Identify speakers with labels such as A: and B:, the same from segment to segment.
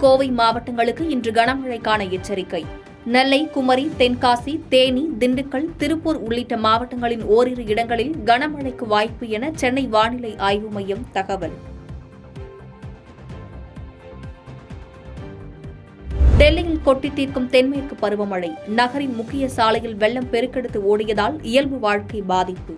A: கோவை மாவட்டங்களுக்கு இன்று கனமழைக்கான எச்சரிக்கை. நெல்லை, குமரி, தென்காசி, தேனி, திண்டுக்கல், திருப்பூர் உள்ளிட்ட மாவட்டங்களின் ஓரிரு இடங்களில் கனமழைக்கு வாய்ப்பு என சென்னை வானிலை ஆய்வு மையம் தகவல். டெல்லியில் கொட்டி தீர்க்கும் தென்மேற்கு பருவமழை. நகரின் முக்கிய சாலையில் வெள்ளம் பெருக்கெடுத்து ஓடியதால் இயல்பு வாழ்க்கை பாதிப்பு.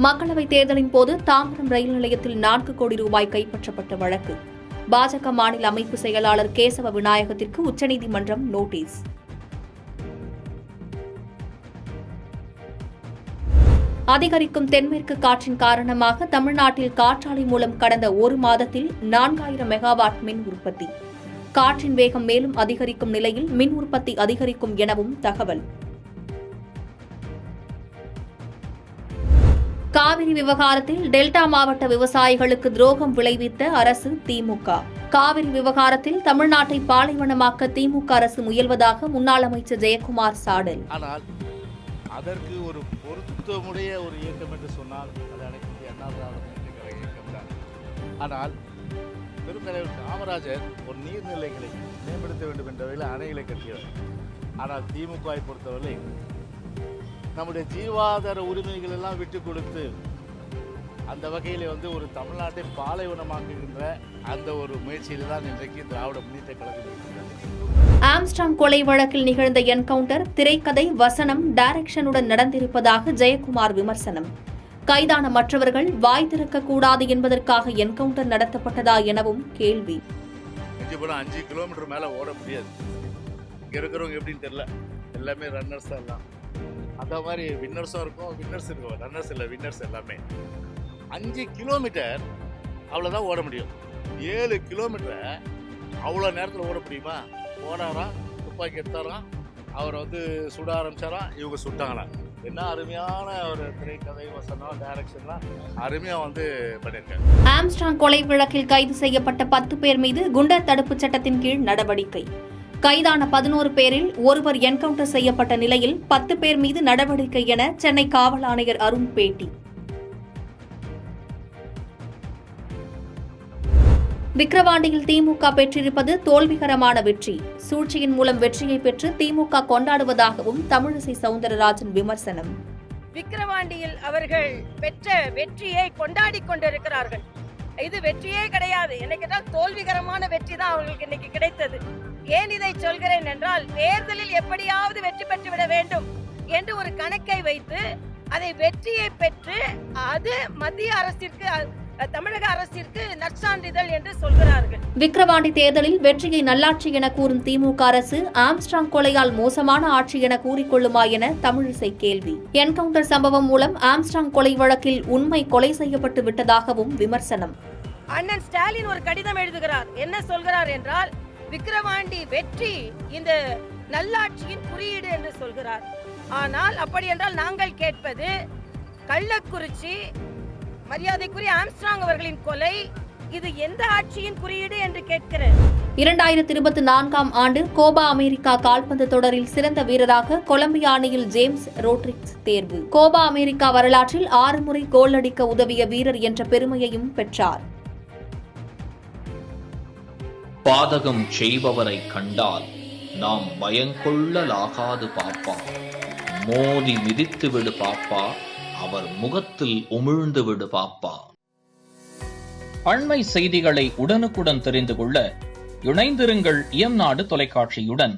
A: மக்களவைத் தேர்தலின் போது தாம்பரம் ரயில் நிலையத்தில் 4 கோடி ரூபாய் கைப்பற்றப்பட்ட வழக்கு. பாஜக மாநில அமைப்பு செயலாளர் கேசவ விநாயகத்திற்கு உச்சநீதிமன்றம் நோட்டீஸ். அதிகரிக்கும் தென்மேற்கு காற்றின் காரணமாக தமிழ்நாட்டில் காற்றாலை மூலம் கடந்த 1 மாதத்தில் 4000 மெகாவாட் மின் உற்பத்தி. காற்றின் வேகம் மேலும் அதிகரிக்கும் நிலையில் மின் உற்பத்தி அதிகரிக்கும் எனவும் தகவல். காவிரி விவகாரத்தில் டெல்டா மாவட்ட விவசாயிகளுக்கு துரோகம் விளைவித்த அரசு திமுக. காவிரி விவகாரத்தில் தமிழ்நாட்டை பாலைவனமாக்க திமுக அரசு முயல்வதாக முன்னாள் அமைச்சர் ஜெயக்குமார் சாடல்.
B: ஆனால் அதற்கு ஒரு பொருத்தமுடைய ஒரு இயக்கம் என்று சொன்னால் அது அனைத்து அண்ணா திராவிட முன்னேற்ற கழக இயக்கம் தான். ஆனால் பெருந்தலைவர் காமராஜர் ஒரு நீர்நிலைகளை மேம்படுத்த வேண்டும் என்ற வகையில் அணைகளை கட்டியவர். ஆனால் திமுகவை பொறுத்தவரை நம்முடைய ஜீவாதார உரிமைகள் எல்லாம் விட்டு கொடுத்து அந்த வகையில் ஒரு தமிழ்நாட்டை பாலைவனமாக்குகின்ற அந்த ஒரு முயற்சியில் தான் இன்றைக்கு திராவிட முன்னேற்ற கழகம் இருக்கிறது.
A: ஆம்ஸ்ட்ராங் கொலை வழக்கில் நிகழ்ந்த என்கவுண்டர் திரைக்கதை, வசனம், டைரக்ஷனுடன் நடந்திருப்பதாக ஜெயக்குமார் விமர்சனம். கைதான மற்றவர்கள் வாய் திறக்கக்கூடாது என்பதற்காக என்கவுண்டர் நடத்தப்பட்டதா எனவும் கேள்வி.
B: 5 கிலோமீட்டர் மேல ஓட முடியாது. இங்க இருக்கிறவங்க எப்படின்னு தெரியல, எல்லாமே ரன்னர்ஸ் தான். எல்லாம் அந்த மாதிரி வின்னர்ஸும் இருக்கும், வின்னர்ஸ் இருக்கும், ரன்னர்ஸ் இல்லை, வின்னர்ஸ் எல்லாமே. 5 கிலோமீட்டர் அவ்வளோதான் ஓட முடியும். 7 கிலோமீட்டரை அவ்வளோ நேரத்தில் ஓட முடியுமா? ஓடாராம், துப்பாக்கி எடுத்தாராம், அவரை சுட ஆரம்பிச்சாராம், இவங்க சுட்டாங்களாம். என்ன அருமையான ஒரு திரைக்கதை, வசனம், டைரக்ஷன்லாம் அருமையாக பண்ணியிருக்காங்க.
A: ஆம்ஸ்ட்ராங் கொலை வழக்கில் கைது செய்யப்பட்ட 10 பேர் மீது குண்டர் தடுப்புச் சட்டத்தின் கீழ் நடவடிக்கை. கைதான 11 பேரில் ஒருவர் என்கவுண்டர் செய்யப்பட்ட நிலையில் 10 பேர் மீது நடவடிக்கை என சென்னை காவல் ஆணையர் அருண் பேட்டி. விக்கிரவாண்டியில் திமுக பெற்றிருப்பது தோல்விகரமான வெற்றி. சூழ்ச்சியின் மூலம் வெற்றியை பெற்று திமுக கொண்டாடுவதாகவும் தமிழிசை சவுந்தரராஜன் விமர்சனம்.
C: விக்கிரவாண்டியில் அவர்கள் பெற்ற வெற்றியை கொண்டாடி கொண்டிருக்கிறார்கள். இது வெற்றியே கிடையாது. என்ன கேட்டால் தோல்விகரமான வெற்றி தான் அவர்களுக்கு இன்னைக்கு கிடைத்தது. ஏன் இதை சொல்கிறேன் என்றால், தேர்தலில் எப்படியாவது வெற்றி பெற்றுவிட வேண்டும் என்று ஒரு கணக்கை வைத்து அதை வெற்றியை பெற்று அது மத்திய அரசிற்கு, தமிழக அரசிற்கு நற்சான்றிதழ் என்று சொல்கிறார்கள்.
A: விக்கிரவாண்டி தேர்தலில் வெற்றியை நல்லாட்சி என கூறும் திமுக அரசு ஆம்ஸ்ட்ராங் கொலையால் மோசமான ஆட்சி என கூறிக்கொள்ளுமா என தமிழிசை கேள்வி. என்கவுண்டர் சம்பவம் மூலம் ஆம்ஸ்ட்ராங் கொலை வழக்கில் உண்மை கொலை செய்யப்பட்டு விட்டதாகவும் விமர்சனம்.
C: அண்ணன் ஸ்டாலின் ஒரு கடிதம் எழுதுகிறார். என்ன சொல்கிறார் என்றால், விக்கிரவாண்டி வெற்றி இந்த நல்லாட்சியின் குறியீடு என்று சொல்கிறார். ஆனால் அப்படி என்றால் நாங்கள் கேட்பது, கள்ளக்குறிச்சி மரியாதைக்குரிய ஆம்ஸ்ட்ராங் அவர்களின் கொலை இது எந்த ஆட்சியின் குறியீடு என்று கேட்கிறேன்.
A: 2024ஆம் ஆண்டு கோபா அமெரிக்கா கால்பந்து தொடரில் சிறந்த வீரராக கொலம்பியா அணியில் ஜேம்ஸ் ரோட்ரிக்ஸ் தேர்வு. கோபா அமெரிக்கா வரலாற்றில் 6 முறை கோல் அடிக்க உதவிய வீரர் என்ற பெருமையையும் பெற்றார்.
D: பாதகம் செய்பவரை கண்டால் நாம் பயங்கொள்ளலாகாது பாப்பா. மோதி மிதித்து விடு பாப்பா, அவர் முகத்தில் உமிழ்ந்து விடு பாப்பா. அண்மை செய்திகளை உடனுக்குடன் தெரிந்து கொள்ள இணைந்திருங்கள் இயம்நாடு தொலைக்காட்சியுடன்.